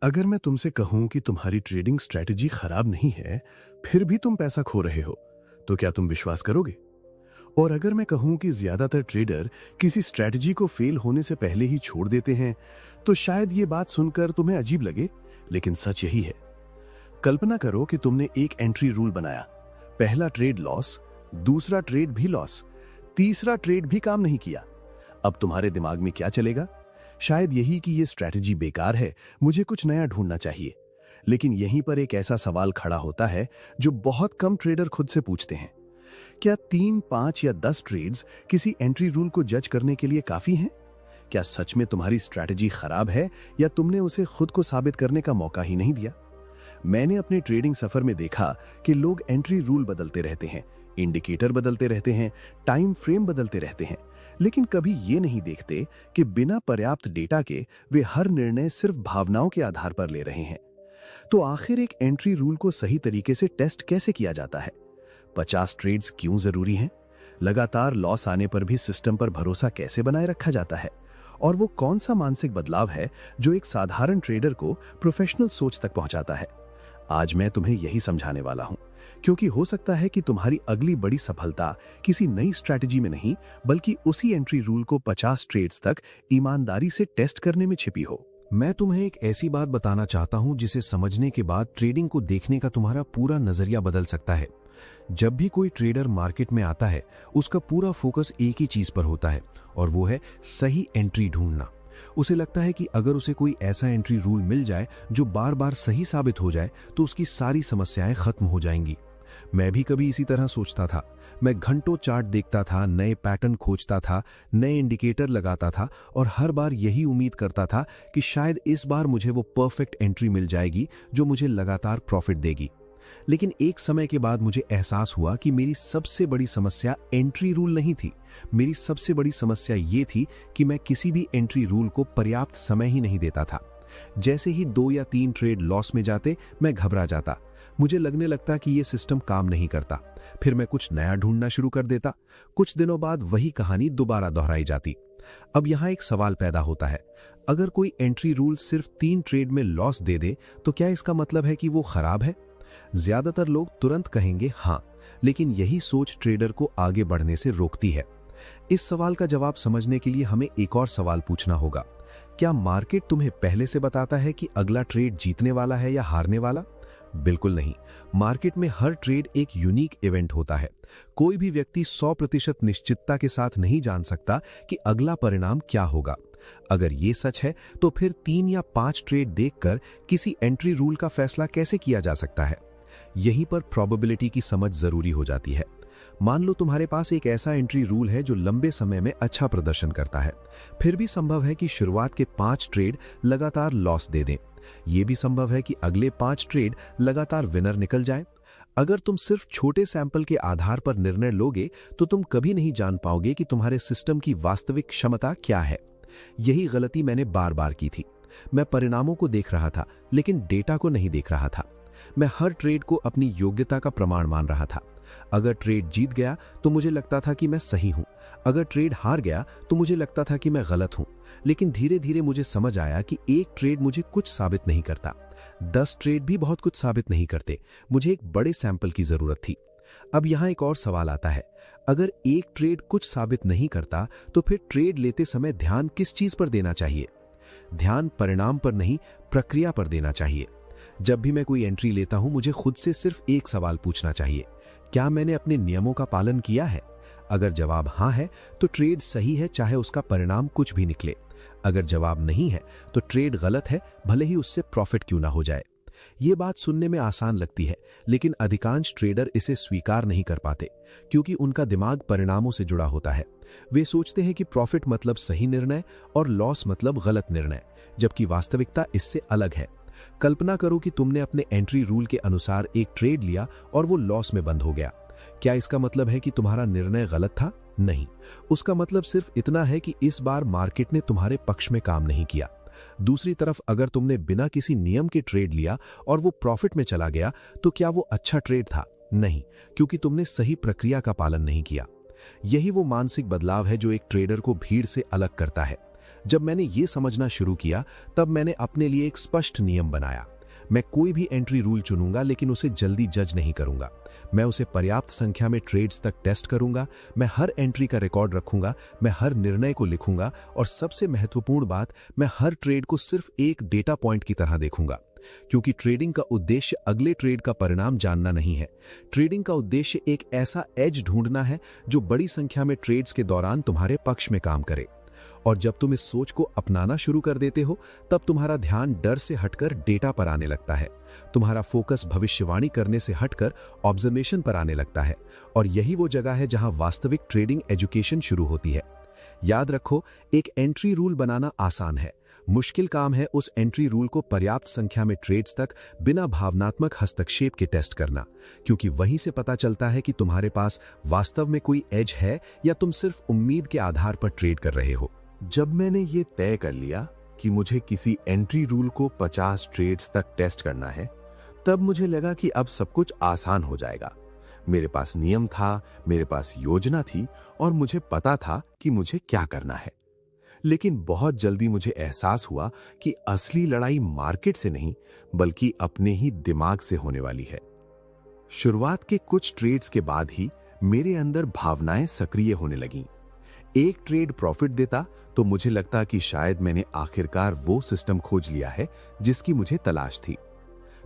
अगर मैं तुमसे कहूं कि तुम्हारी ट्रेडिंग स्ट्रैटेजी खराब नहीं है, फिर भी तुम पैसा खो रहे हो, तो क्या तुम विश्वास करोगे? और अगर मैं कहूं कि ज्यादातर ट्रेडर किसी स्ट्रैटेजी को फेल होने से पहले ही छोड़ देते हैं, तो शायद ये बात सुनकर तुम्हें अजीब लगे, लेकिन सच यही है। कल्पना करो कि तुमने एक एंट्री रूल बनाया। पहला ट्रेड लॉस, दूसरा ट्रेड भी लॉस, तीसरा ट्रेड भी काम नहीं किया। अब तुम्हारे दिमाग में क्या चलेगा? शायद यही कि ये स्ट्रैटेजी बेकार है, मुझे कुछ नया ढूंढना चाहिए। लेकिन यहीं पर एक ऐसा सवाल खड़ा होता है जो बहुत कम ट्रेडर खुद से पूछते हैं। क्या 3, 5 या 10 ट्रेड्स किसी एंट्री रूल को जज करने के लिए काफी हैं? क्या सच में तुम्हारी स्ट्रैटेजी खराब है, या तुमने उसे खुद को साबित करने का मौका ही नहीं दिया? मैंने अपने ट्रेडिंग सफर में देखा कि लोग एंट्री रूल बदलते रहते हैं, इंडिकेटर बदलते रहते हैं, टाइम फ्रेम बदलते रहते हैं, लेकिन कभी ये नहीं देखते कि बिना पर्याप्त डेटा के वे हर निर्णय सिर्फ भावनाओं के आधार पर ले रहे हैं। तो आखिर एक एंट्री रूल को सही तरीके से टेस्ट कैसे किया जाता है? 50 ट्रेड्स क्यों जरूरी हैं? लगातार लॉस आने पर भी सिस्टम पर भरोसा कैसे बनाए रखा जाता है? और वो कौन सा मानसिक बदलाव है जो एक साधारण ट्रेडर को प्रोफेशनल सोच तक पहुंचाता है? आज मैं तुम्हें यही समझाने वाला हूं, क्योंकि हो सकता है कि तुम्हारी अगली बड़ी सफलता किसी नई स्ट्रैटेजी में नहीं, बल्कि उसी एंट्री रूल को 50 ट्रेड्स तक ईमानदारी से टेस्ट करने में छिपी हो। मैं तुम्हें एक ऐसी बात बताना चाहता हूं जिसे समझने के बाद ट्रेडिंग को देखने का तुम्हारा पूरा नजरिया बदल सकता है। जब भी कोई ट्रेडर मार्केट में आता है, उसका पूरा फोकस एक ही चीज पर होता है, और वो है सही एंट्री ढूंढना। उसे लगता है कि अगर उसे कोई ऐसा एंट्री रूल मिल जाए जो बार बार सही साबित हो जाए, तो उसकी सारी समस्याएं खत्म हो जाएंगी। मैं भी कभी इसी तरह सोचता था। मैं घंटों चार्ट देखता था, नए पैटर्न खोजता था, नए इंडिकेटर लगाता था, और हर बार यही उम्मीद करता था कि शायद इस बार मुझे वो परफेक्ट एंट्री मिल जाएगी जो मुझे लगातार प्रॉफिट देगी। लेकिन एक समय के बाद मुझे एहसास हुआ कि मेरी सबसे बड़ी समस्या एंट्री रूल नहीं थी। मेरी सबसे बड़ी समस्या ये थी कि मैं किसी भी एंट्री रूल को पर्याप्त समय ही नहीं देता था। जैसे ही 2 या 3 ट्रेड लॉस में जाते, मैं घबरा जाता। मुझे लगने लगता कि ये सिस्टम काम नहीं करता। फिर मैं कुछ नया ढूंढना शुरू कर देता। कुछ दिनों बाद वही कहानी दोबारा दोहराई जाती। अब यहाँ एक सवाल पैदा होता है, अगर कोई एंट्री रूल सिर्फ 3 ट्रेड में लॉस दे दे, तो क्या इसका मतलब है कि वो खराब है? ज्यादातर लोग तुरंत कहेंगे हाँ, लेकिन यही सोच ट्रेडर को आगे बढ़ने से रोकती है। इस सवाल का जवाब समझने के लिए हमें एक और सवाल पूछना होगा। क्या मार्केट तुम्हें पहले से बताता है कि अगला ट्रेड जीतने वाला है या हारने वाला? बिल्कुल नहीं। मार्केट में हर ट्रेड एक यूनिक इवेंट होता है। कोई भी व्यक्ति 100% निश्चितता के साथ नहीं जान सकता कि अगला परिणाम क्या होगा। अगर ये सच है, तो फिर 3 या 5 ट्रेड देखकर किसी एंट्री रूल का फैसला कैसे किया जा सकता है? यहीं पर प्रोबेबिलिटी की समझ जरूरी हो जाती है। मान लो तुम्हारे पास एक ऐसा एंट्री रूल है जो लंबे समय में अच्छा प्रदर्शन करता है। फिर भी संभव है कि शुरुआत के 5 ट्रेड लगातार लॉस दे दें। यह भी संभव है कि अगले 5 ट्रेड लगातार विनर निकल जाएं। अगर तुम सिर्फ छोटे सैंपल के आधार पर निर्णय लोगे, तो तुम कभी नहीं जान पाओगे कि तुम्हारे सिस्टम की वास्तविक क्षमता क्या है। यही गलती मैंने बार बार की थी। मैं परिणामों को देख रहा था, लेकिन डेटा को नहीं देख रहा था। मैं हर ट्रेड को अपनी योग्यता का प्रमाण मान रहा था। अगर ट्रेड जीत गया तो मुझे लगता था कि मैं सही हूं। अगर ट्रेड हार गया तो मुझे लगता था कि मैं गलत हूं। लेकिन धीरे धीरे मुझे समझ आया कि एक ट्रेड मुझे कुछ साबित नहीं करता। 10 ट्रेड भी बहुत कुछ साबित नहीं करते। मुझे एक बड़े सैंपल की जरूरत थी। अब यहां एक और सवाल आता है, अगर एक ट्रेड कुछ साबित नहीं करता, तो फिर ट्रेड लेते समय ध्यान किस चीज पर देना चाहिए? ध्यान परिणाम पर नहीं, प्रक्रिया पर देना चाहिए। जब भी मैं कोई एंट्री लेता हूं, मुझे खुद से सिर्फ एक सवाल पूछना चाहिए, क्या मैंने अपने नियमों का पालन किया है? अगर जवाब हां है, तो ट्रेड सही है, चाहे उसका परिणाम कुछ भी निकले। अगर जवाब नहीं है, तो ट्रेड गलत है, भले ही उससे प्रॉफिट क्यों ना हो जाए। ये बात सुनने में आसान लगती है, लेकिन अधिकांश ट्रेडर इसे स्वीकार नहीं कर पाते, क्योंकि उनका दिमाग परिणामों से जुड़ा होता है। वे सोचते हैं कि प्रॉफिट मतलब सही निर्णय और लॉस मतलब गलत निर्णय, जबकि वास्तविकता इससे अलग है। कल्पना करो कि तुमने अपने एंट्री रूल के अनुसार एक ट्रेड लिया और वो लॉस में बंद हो गया। क्या इसका मतलब है कि तुम्हारा निर्णय गलत था? नहीं। उसका मतलब सिर्फ इतना है कि इस बार मार्केट ने तुम्हारे पक्ष में काम नहीं किया। दूसरी तरफ अगर तुमने बिना किसी नियम के ट्रेड लिया और वो प्रॉफिट में चला गया, तो क्या वो अच्छा ट्रेड था? नहीं, क्योंकि तुमने सही प्रक्रिया का पालन नहीं किया। यही वो मानसिक बदलाव है जो एक ट्रेडर को भीड़ से अलग करता है। जब मैंने ये समझना शुरू किया तब मैंने अपने लिए एक स्पष्ट नियम बनाया। मैं कोई भी एंट्री रूल चुनूंगा लेकिन उसे जल्दी जज नहीं करूंगा। मैं उसे पर्याप्त संख्या में ट्रेड्स तक टेस्ट करूंगा। मैं हर एंट्री का रिकॉर्ड रखूंगा। मैं हर निर्णय को लिखूंगा और सबसे महत्वपूर्ण बात, मैं हर ट्रेड को सिर्फ एक डेटा पॉइंट की तरह देखूंगा। क्योंकि ट्रेडिंग का उद्देश्य अगले ट्रेड का परिणाम जानना नहीं है। ट्रेडिंग का उद्देश्य एक ऐसा एज ढूंढना है जो बड़ी संख्या में ट्रेड्स के दौरान तुम्हारे पक्ष में काम करे। और जब तुम इस सोच को अपनाना शुरू कर देते हो तब तुम्हारा ध्यान डर से हटकर डेटा पर आने लगता है। तुम्हारा फोकस भविष्यवाणी करने से हटकर ऑब्जर्वेशन पर आने लगता है। और यही वो जगह है जहां वास्तविक ट्रेडिंग एजुकेशन शुरू होती है। याद रखो, एक एंट्री रूल बनाना आसान है। मुश्किल काम है उस एंट्री रूल को पर्याप्त संख्या में ट्रेड्स तक बिना भावनात्मक हस्तक्षेप के टेस्ट करना, क्योंकि वहीं से पता चलता है कि तुम्हारे पास वास्तव में कोई एज है या तुम सिर्फ उम्मीद के आधार पर ट्रेड कर रहे हो। जब मैंने ये तय कर लिया कि मुझे किसी एंट्री रूल को 50 ट्रेड्स तक टेस्ट करना है, तब मुझे लगा कि अब सब कुछ आसान हो जाएगा। मेरे पास नियम था, मेरे पास योजना थी और मुझे पता था कि मुझे क्या करना है। लेकिन बहुत जल्दी मुझे एहसास हुआ कि असली लड़ाई मार्केट से नहीं बल्कि अपने ही दिमाग से होने वाली है। शुरुआत के कुछ ट्रेड्स के बाद ही मेरे अंदर भावनाएं सक्रिय होने लगीं। एक ट्रेड प्रॉफिट देता तो मुझे लगता कि शायद मैंने आखिरकार वो सिस्टम खोज लिया है जिसकी मुझे तलाश थी।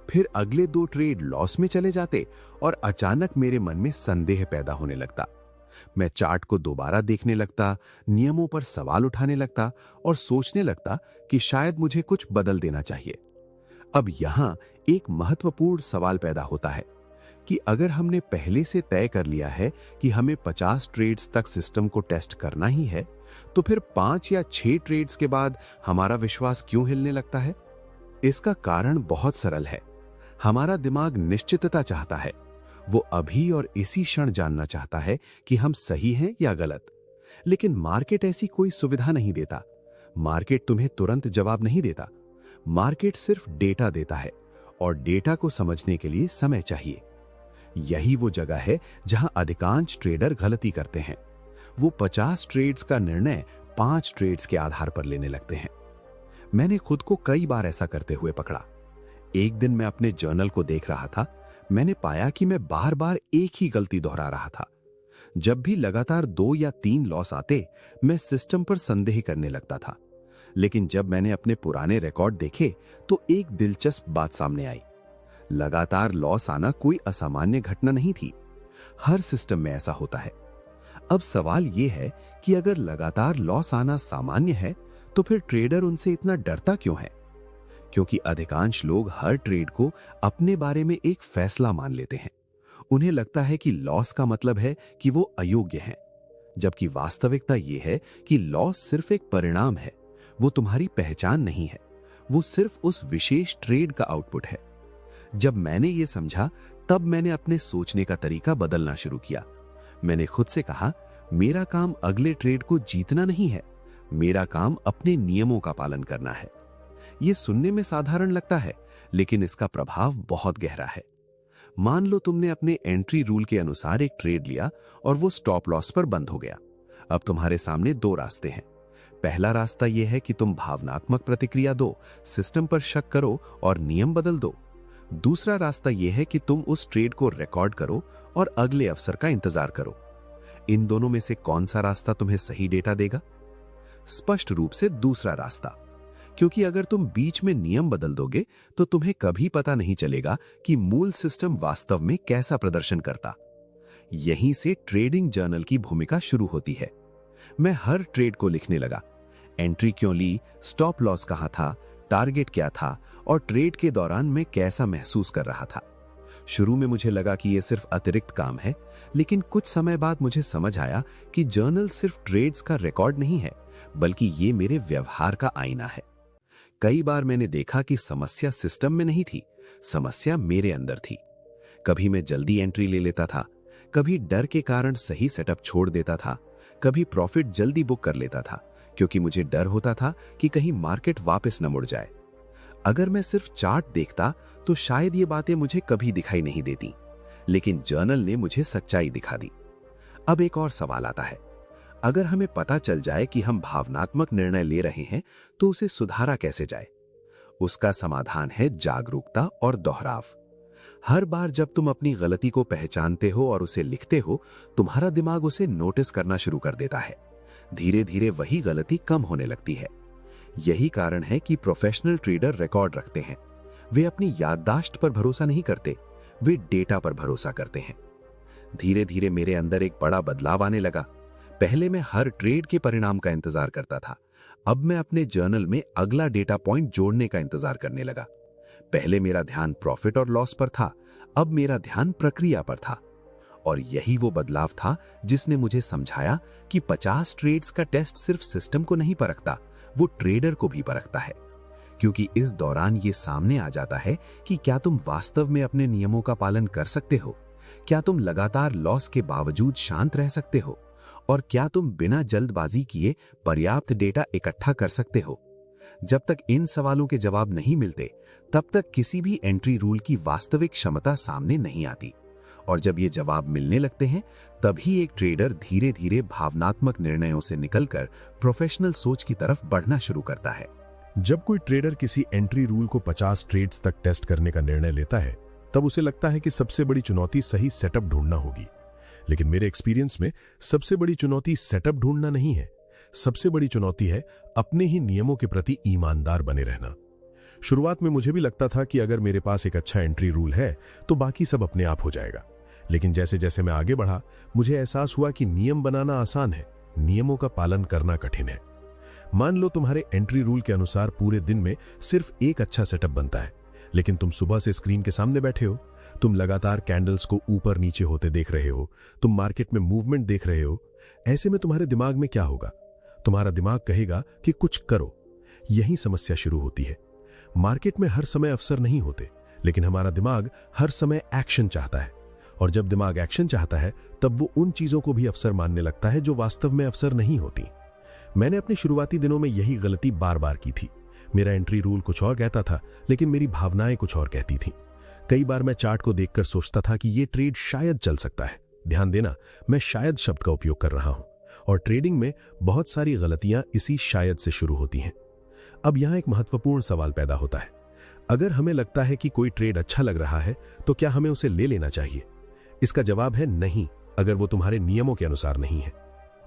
फिर अगले 2 ट्रेड लॉस में चले जाते और अचानक मेरे मन में संदेह पैदा होने लगता। मैं चार्ट को दोबारा देखने लगता, नियमों पर सवाल उठाने लगता और सोचने लगता कि शायद मुझे कुछ बदल देना चाहिए। अब यहां एक महत्वपूर्ण सवाल पैदा होता है कि अगर हमने पहले से तय कर लिया है कि हमें 50 ट्रेड्स तक सिस्टम को टेस्ट करना ही है, तो फिर 5 या 6 ट्रेड्स के बाद हमारा विश्वास क्यों हिलने लगता है? इसका कारण बहुत सरल है। हमारा दिमाग निश्चितता चाहता है। वो अभी और इसी क्षण जानना चाहता है कि हम सही हैं या गलत। लेकिन मार्केट ऐसी कोई सुविधा नहीं देता। मार्केट तुम्हें तुरंत जवाब नहीं देता। मार्केट सिर्फ डेटा देता है और डेटा को समझने के लिए समय चाहिए। यही वो जगह है जहां अधिकांश ट्रेडर गलती करते हैं। वो 50 ट्रेड्स का निर्णय 5 ट्रेड्स के आधार पर लेने लगते हैं। मैंने खुद को कई बार ऐसा करते हुए पकड़ा। एक दिन मैं अपने जर्नल को देख रहा था। मैंने पाया कि मैं बार बार एक ही गलती दोहरा रहा था। जब भी लगातार 2 या 3 लॉस आते, मैं सिस्टम पर संदेह करने लगता था। लेकिन जब मैंने अपने पुराने रिकॉर्ड देखे तो एक दिलचस्प बात सामने आई। लगातार लॉस आना कोई असामान्य घटना नहीं थी। हर सिस्टम में ऐसा होता है। अब सवाल यह है कि अगर लगातार लॉस आना सामान्य है तो फिर ट्रेडर उनसे इतना डरता क्यों है? क्योंकि अधिकांश लोग हर ट्रेड को अपने बारे में एक फैसला मान लेते हैं। उन्हें लगता है कि लॉस का मतलब है कि वो अयोग्य हैं, जबकि वास्तविकता यह है कि लॉस सिर्फ एक परिणाम है। वो तुम्हारी पहचान नहीं है। वो सिर्फ उस विशेष ट्रेड का आउटपुट है। जब मैंने ये समझा तब मैंने अपने सोचने का तरीका बदलना शुरू किया। मैंने खुद से कहा, मेरा काम अगले ट्रेड को जीतना नहीं है, मेरा काम अपने नियमों का पालन करना है। यह सुनने में साधारण लगता है, लेकिन इसका प्रभाव बहुत गहरा है। मान लो तुमने अपने एंट्री रूल के अनुसार एक ट्रेड लिया और वो स्टॉप लॉस पर बंद हो गया। अब तुम्हारे सामने 2 रास्ते हैं। पहला रास्ता यह है कि तुम भावनात्मक प्रतिक्रिया दो, सिस्टम पर शक करो और नियम बदल दो। दूसरा रास्ता यह है कि तुम उस ट्रेड को रिकॉर्ड करो और अगले अवसर का इंतजार करो। इन दोनों में से कौन सा रास्ता तुम्हें सही डेटा देगा? स्पष्ट रूप से दूसरा रास्ता, क्योंकि अगर तुम बीच में नियम बदल दोगे तो तुम्हें कभी पता नहीं चलेगा कि मूल सिस्टम वास्तव में कैसा प्रदर्शन करता। यहीं से ट्रेडिंग जर्नल की भूमिका शुरू होती है। मैं हर ट्रेड को लिखने लगा। एंट्री क्यों ली, स्टॉप लॉस कहां था, टारगेट क्या था और ट्रेड के दौरान मैं कैसा महसूस कर रहा था। शुरू में मुझे लगा कि यह सिर्फ अतिरिक्त काम है, लेकिन कुछ समय बाद मुझे समझ आया कि जर्नल सिर्फ ट्रेड्स का रिकॉर्ड नहीं है, बल्कि ये मेरे व्यवहार का आईना है। कई बार मैंने देखा कि समस्या सिस्टम में नहीं थी, समस्या मेरे अंदर थी। कभी मैं जल्दी एंट्री ले लेता था, कभी डर के कारण सही सेटअप छोड़ देता था, कभी प्रॉफिट जल्दी बुक कर लेता था क्योंकि मुझे डर होता था कि कहीं मार्केट वापस न मुड़ जाए। अगर मैं सिर्फ चार्ट देखता तो शायद ये बातें मुझे कभी दिखाई नहीं देती, लेकिन जर्नल ने मुझे सच्चाई दिखा दी। अब एक और सवाल आता है, अगर हमें पता चल जाए कि हम भावनात्मक निर्णय ले रहे हैं तो उसे सुधारा कैसे जाए? उसका समाधान है जागरूकता और दोहराव। हर बार जब तुम अपनी गलती को पहचानते हो और उसे लिखते हो, तुम्हारा दिमाग उसे नोटिस करना शुरू कर देता है। धीरे धीरे वही गलती कम होने लगती है। यही कारण है कि प्रोफेशनल ट्रेडर रिकॉर्ड रखते हैं। वे अपनी याददाश्त पर भरोसा नहीं करते, वे डेटा पर भरोसा करते हैं। धीरे धीरे मेरे अंदर एक बड़ा बदलाव आने लगा। पहले मैं हर ट्रेड के परिणाम का इंतजार करता था। अब मैं अपने जर्नल में अगला डेटा पॉइंट जोड़ने का इंतजार करने लगा। पहले मेरा ध्यान प्रॉफिट और लॉस पर था, अब मेरा ध्यान प्रक्रिया पर था। और यही वो बदलाव था जिसने मुझे समझाया कि 50 ट्रेड्स का टेस्ट सिर्फ सिस्टम को नहीं परखता, वो ट्रेडर को भी परखता है। क्योंकि इस दौरान ये सामने आ जाता है कि क्या तुम वास्तव में अपने नियमों का पालन कर सकते हो, क्या तुम लगातार लॉस के बावजूद शांत रह सकते हो, और क्या तुम बिना जल्दबाजी किए पर्याप्त डेटा इकट्ठा कर सकते हो। जब तक इन सवालों के जवाब नहीं मिलते, तब तक किसी भी एंट्री रूल की वास्तविक क्षमता सामने नहीं आती। और जब ये जवाब मिलने लगते हैं, तभी एक ट्रेडर धीरे धीरे भावनात्मक निर्णयों से निकलकर प्रोफेशनल सोच की तरफ बढ़ना शुरू करता है। जब कोई ट्रेडर किसी एंट्री रूल को 50 ट्रेड्स तक टेस्ट करने का निर्णय लेता है, तब उसे लगता है कि सबसे बड़ी चुनौती सही सेटअप ढूंढना होगी। लेकिन मेरे एक्सपीरियंस में सबसे बड़ी चुनौती सेटअप ढूंढना नहीं है। सबसे बड़ी चुनौती है अपने ही नियमों के प्रति ईमानदार बने रहना। शुरुआत में मुझे भी लगता था कि अगर मेरे पास एक अच्छा एंट्री रूल है तो बाकी सब अपने आप हो जाएगा। लेकिन जैसे जैसे मैं आगे बढ़ा, मुझे एहसास हुआ कि नियम बनाना आसान है, नियमों का पालन करना कठिन है। मान लो तुम्हारे एंट्री रूल के अनुसार पूरे दिन में सिर्फ एक अच्छा सेटअप बनता है, लेकिन तुम सुबह से स्क्रीन के सामने बैठे हो, तुम लगातार कैंडल्स को ऊपर नीचे होते देख रहे हो, तुम मार्केट में मूवमेंट देख रहे हो। ऐसे में तुम्हारे दिमाग में क्या होगा? तुम्हारा दिमाग कहेगा कि कुछ करो। यही समस्या शुरू होती है। मार्केट में हर समय अवसर नहीं होते, लेकिन हमारा दिमाग हर समय एक्शन चाहता है। और जब दिमाग एक्शन चाहता है, तब वो उन चीजों को भी अवसर मानने लगता है जो वास्तव में अवसर नहीं होती। मैंने अपने शुरुआती दिनों में यही गलती बार बार की थी। मेरा एंट्री रूल कुछ और कहता था, लेकिन मेरी भावनाएं कुछ और कहती थीं। कई बार मैं चार्ट को देखकर सोचता था कि ये ट्रेड शायद चल सकता है। ध्यान देना, मैं शायद शब्द का उपयोग कर रहा हूं। और ट्रेडिंग में बहुत सारी गलतियां इसी शायद से शुरू होती हैं। अब यहां एक महत्वपूर्ण सवाल पैदा होता है। अगर हमें लगता है कि कोई ट्रेड अच्छा लग रहा है, तो क्या हमें उसे ले लेना चाहिए? इसका जवाब है नहीं, अगर वो तुम्हारे नियमों के अनुसार नहीं है।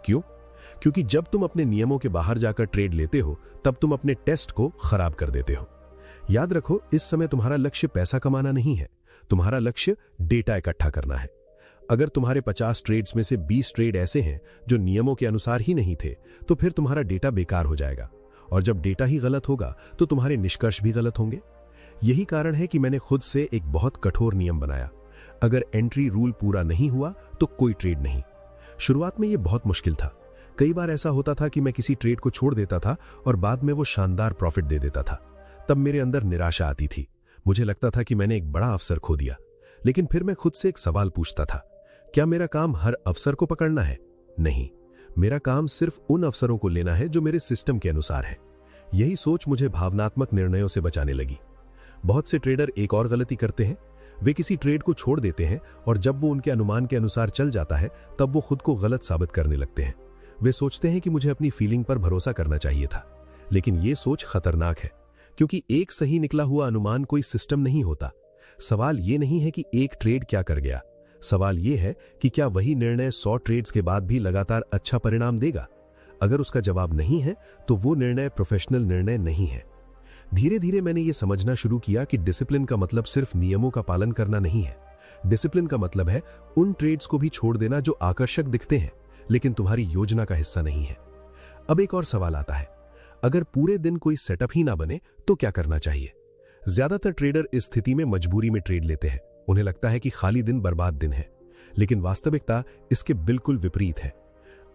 क्यों? क्योंकि जब तुम अपने नियमों के बाहर जाकर ट्रेड लेते हो, तब तुम अपने टेस्ट को खराब कर देते हो। याद रखो, इस समय तुम्हारा लक्ष्य पैसा कमाना नहीं है, तुम्हारा लक्ष्य डेटा इकट्ठा करना है। अगर तुम्हारे 50 ट्रेड्स में से 20 ट्रेड ऐसे हैं जो नियमों के अनुसार ही नहीं थे, तो फिर तुम्हारा डेटा बेकार हो जाएगा। और जब डेटा ही गलत होगा, तो तुम्हारे निष्कर्ष भी गलत होंगे। यही कारण है कि मैंने खुद से एक बहुत कठोर नियम बनाया। अगर एंट्री रूल पूरा नहीं हुआ तो कोई ट्रेड नहीं। शुरुआत में यह बहुत मुश्किल था। कई बार ऐसा होता था कि मैं किसी ट्रेड को छोड़ देता था और बाद में वो शानदार प्रॉफिट दे देता था। तब मेरे अंदर निराशा आती थी। मुझे लगता था कि मैंने एक बड़ा अवसर खो दिया। लेकिन फिर मैं खुद से एक सवाल पूछता था, क्या मेरा काम हर अवसर को पकड़ना है? नहीं, मेरा काम सिर्फ उन अवसरों को लेना है जो मेरे सिस्टम के अनुसार है। यही सोच मुझे भावनात्मक निर्णयों से बचाने लगी। बहुत से ट्रेडर एक और गलती करते हैं। वे किसी ट्रेड को छोड़ देते हैं और जब वो उनके अनुमान के अनुसार चल जाता है, तब वो खुद को गलत साबित करने लगते हैं। वे सोचते हैं कि मुझे अपनी फीलिंग पर भरोसा करना चाहिए था। लेकिन ये सोच खतरनाक है, क्योंकि एक सही निकला हुआ अनुमान कोई सिस्टम नहीं होता। सवाल ये नहीं है कि एक ट्रेड क्या कर गया, सवाल ये है कि क्या वही निर्णय 100 ट्रेड्स के बाद भी लगातार अच्छा परिणाम देगा। अगर उसका जवाब नहीं है, तो वो निर्णय प्रोफेशनल निर्णय नहीं है। धीरे धीरे मैंने ये समझना शुरू किया कि डिसिप्लिन का मतलब सिर्फ नियमों का पालन करना नहीं है। डिसिप्लिन का मतलब है उन ट्रेड्स को भी छोड़ देना जो आकर्षक दिखते हैं, लेकिन तुम्हारी योजना का हिस्सा नहीं है। अब एक और सवाल आता है, अगर पूरे दिन कोई सेटअप ही ना बने तो क्या करना चाहिए? ज्यादातर ट्रेडर इस स्थिति में मजबूरी में ट्रेड लेते हैं। उन्हें लगता है कि खाली दिन बर्बाद दिन है, लेकिन वास्तविकता इसके बिल्कुल विपरीत है।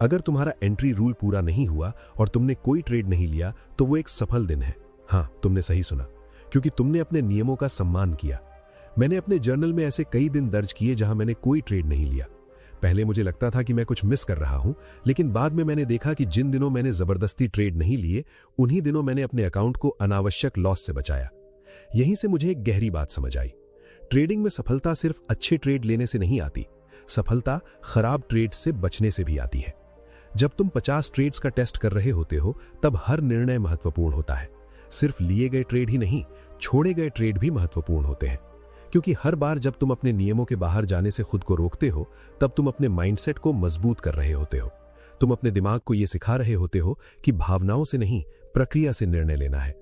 अगर तुम्हारा एंट्री रूल पूरा नहीं हुआ और तुमने कोई ट्रेड नहीं लिया, तो वो एक सफल दिन है। हाँ, तुमने सही सुना, क्योंकि तुमने अपने नियमों का सम्मान किया। मैंने अपने जर्नल में ऐसे कई दिन दर्ज किए जहां मैंने कोई ट्रेड नहीं लिया। पहले मुझे लगता था कि मैं कुछ मिस कर रहा हूं, लेकिन बाद में मैंने देखा कि जिन दिनों मैंने जबरदस्ती ट्रेड नहीं लिए, उन्हीं दिनों मैंने अपने अकाउंट को अनावश्यक लॉस से बचाया। यहीं से मुझे एक गहरी बात समझ आई। ट्रेडिंग में सफलता सिर्फ अच्छे ट्रेड लेने से नहीं आती, सफलता खराब ट्रेड से बचने से भी आती है। जब तुम 50 ट्रेड्स का टेस्ट कर रहे होते हो तब हर निर्णय महत्वपूर्ण होता है। सिर्फ लिए गए ट्रेड ही नहीं, छोड़े गए ट्रेड भी महत्वपूर्ण होते हैं, क्योंकि हर बार जब तुम अपने नियमों के बाहर जाने से खुद को रोकते हो तब तुम अपने माइंडसेट को मजबूत कर रहे होते हो। तुम अपने दिमाग को यह सिखा रहे होते हो कि भावनाओं से नहीं, प्रक्रिया से निर्णय लेना है।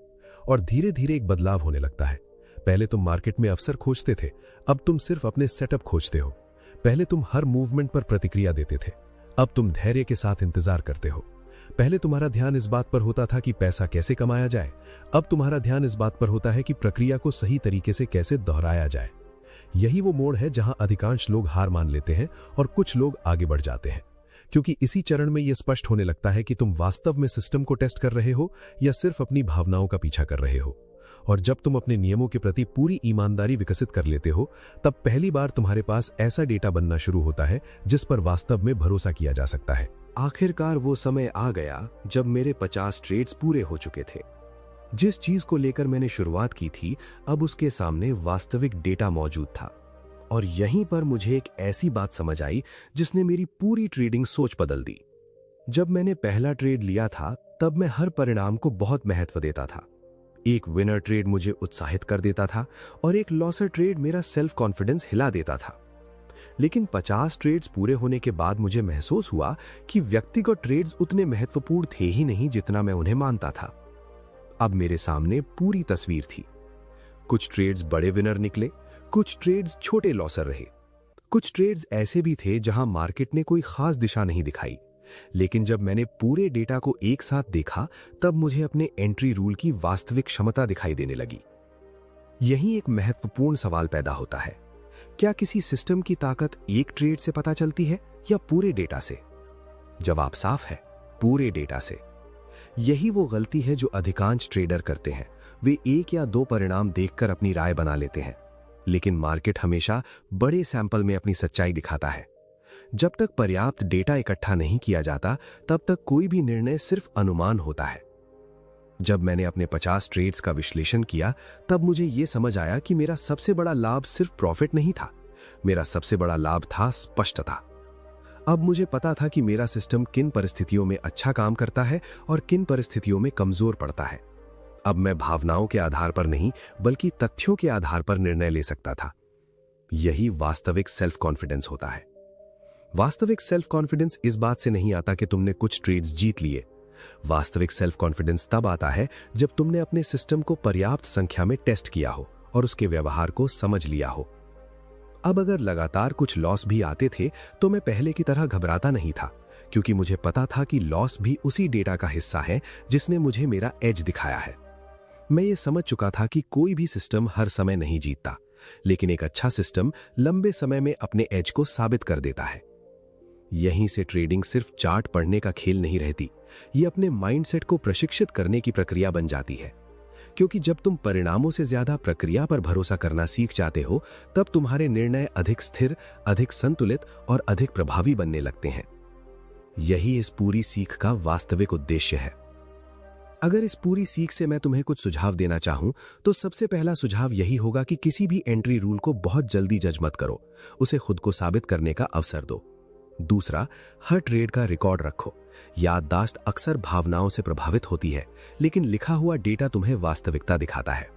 और धीरे धीरे एक बदलाव होने लगता है। पहले तुम मार्केट में अवसर खोजते थे, अब तुम सिर्फ अपने सेटअप खोजते हो। पहले तुम हर मूवमेंट पर प्रतिक्रिया देते थे, अब तुम धैर्य के साथ इंतजार करते हो। पहले तुम्हारा ध्यान इस बात पर होता था कि पैसा कैसे कमाया जाए, अब तुम्हारा ध्यान इस बात पर होता है कि प्रक्रिया को सही तरीके से कैसे दोहराया जाए। यही वो मोड़ है जहां अधिकांश लोग हार मान लेते हैं और कुछ लोग आगे बढ़ जाते हैं, क्योंकि इसी चरण में यह स्पष्ट होने लगता है कि तुम वास्तव में सिस्टम को टेस्ट कर रहे हो या सिर्फ अपनी भावनाओं का पीछा कर रहे हो। और जब तुम अपने नियमों के प्रति पूरी ईमानदारी विकसित कर लेते हो तब पहली बार तुम्हारे पास ऐसा डेटा बनना शुरू होता है जिस पर वास्तव में भरोसा किया जा सकता है। आखिरकार वो समय आ गया जब मेरे 50 ट्रेड्स पूरे हो चुके थे। जिस चीज को लेकर मैंने शुरुआत की थी, अब उसके सामने वास्तविक डेटा मौजूद था। और यहीं पर मुझे एक ऐसी बात समझ आई जिसने मेरी पूरी ट्रेडिंग सोच बदल दी। जब मैंने पहला ट्रेड लिया था तब मैं हर परिणाम को बहुत महत्व देता था। एक विनर ट्रेड मुझे उत्साहित कर देता था और एक लॉसर ट्रेड मेरा सेल्फ कॉन्फिडेंस हिला देता था। लेकिन 50 ट्रेड्स पूरे होने के बाद मुझे महसूस हुआ कि व्यक्तिगत ट्रेड्स उतने महत्वपूर्ण थे ही नहीं जितना मैं उन्हें मानता था। अब मेरे सामने पूरी तस्वीर थी। कुछ ट्रेड्स बड़े विनर निकले, कुछ ट्रेड्स छोटे लॉसर रहे। कुछ ट्रेड्स ऐसे भी थे जहां मार्केट ने कोई खास दिशा नहीं दिखाई। लेकिन जब मैंने पूरे डेटा को एक साथ देखा तब मुझे अपने एंट्री रूल की वास्तविक क्षमता दिखाई देने लगी। यही एक महत्वपूर्ण सवाल पैदा होता है, क्या किसी सिस्टम की ताकत एक ट्रेड से पता चलती है या पूरे डेटा से? जवाब साफ है, पूरे डेटा से। यही वो गलती है जो अधिकांश ट्रेडर करते हैं। वे एक या दो परिणाम देखकर अपनी राय बना लेते हैं, लेकिन मार्केट हमेशा बड़े सैंपल में अपनी सच्चाई दिखाता है। जब तक पर्याप्त डेटा इकट्ठा नहीं किया जाता तब तक कोई भी निर्णय सिर्फ अनुमान होता है। जब मैंने अपने 50 ट्रेड्स का विश्लेषण किया तब मुझे यह समझ आया कि मेरा सबसे बड़ा लाभ सिर्फ प्रॉफिट नहीं था, मेरा सबसे बड़ा लाभ था स्पष्टता। अब मुझे पता था कि मेरा सिस्टम किन परिस्थितियों में अच्छा काम करता है और किन परिस्थितियों में कमजोर पड़ता है। अब मैं भावनाओं के आधार पर नहीं बल्कि तथ्यों के आधार पर निर्णय ले सकता था। यही वास्तविक सेल्फ कॉन्फिडेंस होता है। वास्तविक सेल्फ कॉन्फिडेंस इस बात से नहीं आता कि तुमने कुछ ट्रेड्स जीत लिए। वास्तविक सेल्फ कॉन्फिडेंस तब आता है जब तुमने अपने सिस्टम को पर्याप्त संख्या में टेस्ट किया हो और उसके व्यवहार को समझ लिया हो। अब अगर लगातार कुछ लॉस भी आते थे तो मैं पहले की तरह घबराता नहीं था, क्योंकि मुझे पता था कि लॉस भी उसी डेटा का हिस्सा है जिसने मुझे मेरा एज दिखाया है। मैं ये समझ चुका था कि कोई भी सिस्टम हर समय नहीं जीतता, लेकिन एक अच्छा सिस्टम लंबे समय में अपने एज को साबित कर देता है। यहीं से ट्रेडिंग सिर्फ चार्ट पढ़ने का खेल नहीं रहती, ये अपने माइंडसेट को प्रशिक्षित करने की प्रक्रिया बन जाती है। क्योंकि जब तुम परिणामों से ज्यादा प्रक्रिया पर भरोसा करना सीख जाते हो तब तुम्हारे निर्णय अधिक स्थिर, अधिक संतुलित और अधिक प्रभावी बनने लगते हैं। यही इस पूरी सीख का वास्तविक उद्देश्य है। अगर इस पूरी सीख से मैं तुम्हें कुछ सुझाव देना चाहूं तो सबसे पहला सुझाव यही होगा कि किसी भी एंट्री रूल को बहुत जल्दी जज मत करो, उसे खुद को साबित करने का अवसर दो। दूसरा, हर ट्रेड का रिकॉर्ड रखो। याददाश्त अक्सर भावनाओं से प्रभावित होती है, लेकिन लिखा हुआ डेटा तुम्हें वास्तविकता दिखाता है।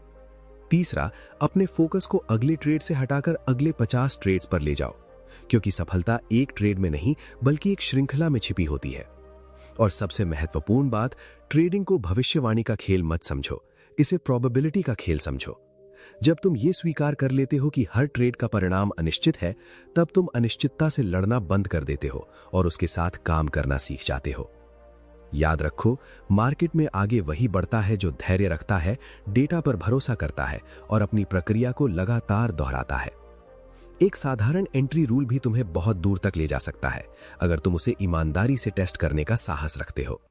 तीसरा, अपने फोकस को अगले ट्रेड से हटाकर अगले 50 ट्रेड्स पर ले जाओ, क्योंकि सफलता एक ट्रेड में नहीं बल्कि एक श्रृंखला में छिपी होती है। और सबसे महत्वपूर्ण बात, ट्रेडिंग को भविष्यवाणी का खेल मत समझो, इसे प्रोबेबिलिटी का खेल समझो। जब तुम ये स्वीकार कर लेते हो कि हर ट्रेड का परिणाम अनिश्चित है, तब तुम अनिश्चितता से लड़ना बंद कर देते हो और उसके साथ काम करना सीख जाते हो। याद रखो, मार्केट में आगे वही बढ़ता है जो धैर्य रखता है, डेटा पर भरोसा करता है और अपनी प्रक्रिया को लगातार दोहराता है। एक साधारण एंट्री रूल भी तुम्हें बहुत दूर तक ले जा सकता है, अगर तुम उसे ईमानदारी से टेस्ट करने का साहस रखते हो।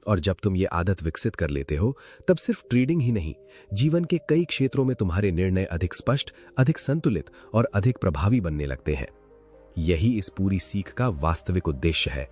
और जब तुम ये आदत विकसित कर लेते हो, तब सिर्फ ट्रेडिंग ही नहीं, जीवन के कई क्षेत्रों में तुम्हारे निर्णय अधिक स्पष्ट, अधिक संतुलित और अधिक प्रभावी बनने लगते हैं। यही इस पूरी सीख का वास्तविक उद्देश्य है।